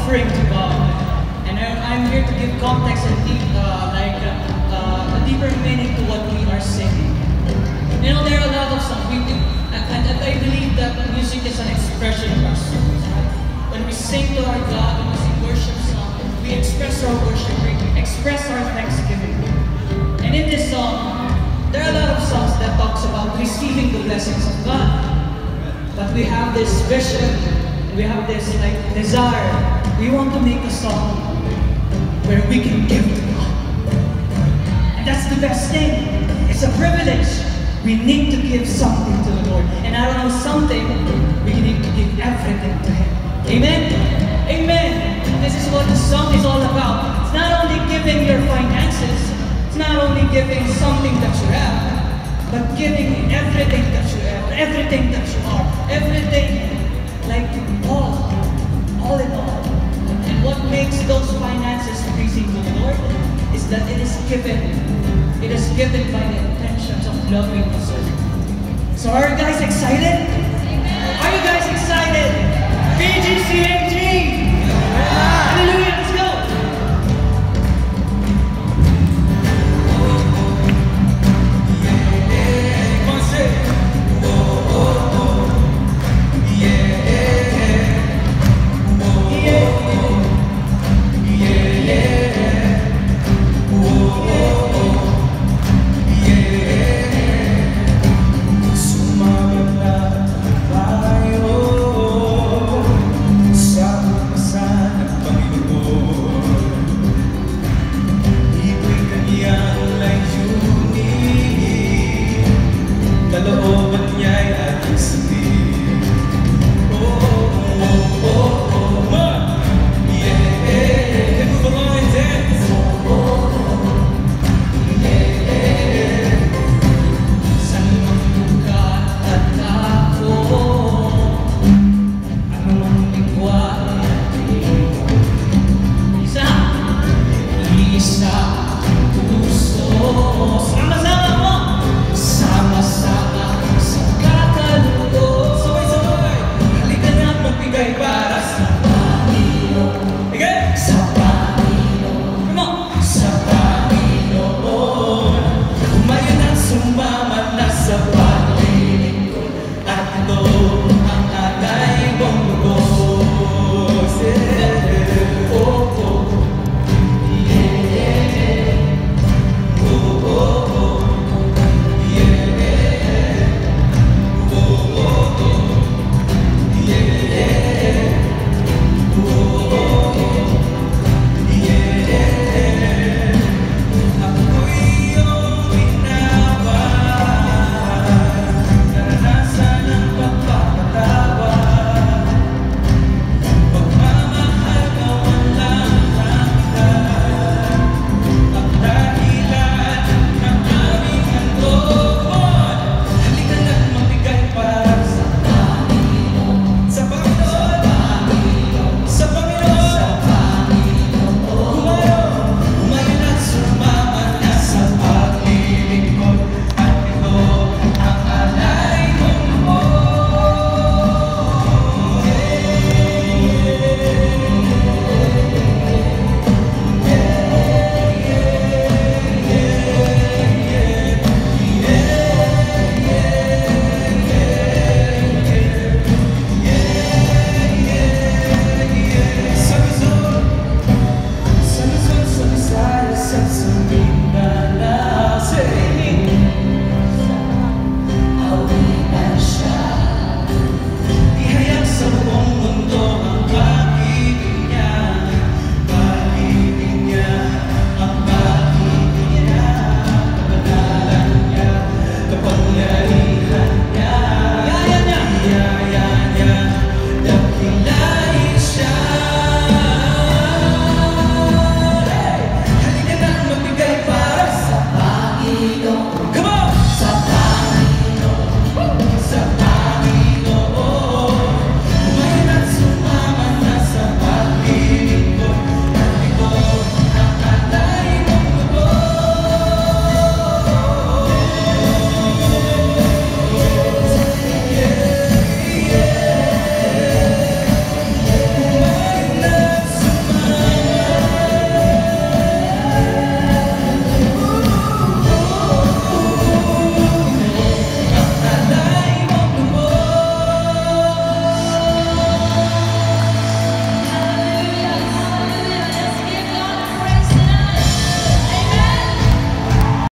offering to God. And I'm here to give context and a deeper meaning to what we are singing. You know, there are a lot of songs. And I believe that music is an expression of our souls. Right? When we sing to our God, when we sing worship songs, we express our worship, we express our thanksgiving. And in this song, there are a lot of songs that talks about receiving the blessings of God. But we have this vision, we have this desire. We want to make a song where we can give to God. And that's the best thing. It's a privilege. We need to give something to the Lord. And I don't know something, we need to give everything to Him. Amen? Amen. This is what the song is all about. It's not only giving your finances, it's not only giving something that you have, but giving everything that you have, everything that you are, everything, like all in all. And what makes those finances pleasing to the Lord is that it is given. It is given by the intentions of loving the Lord. So are you guys excited?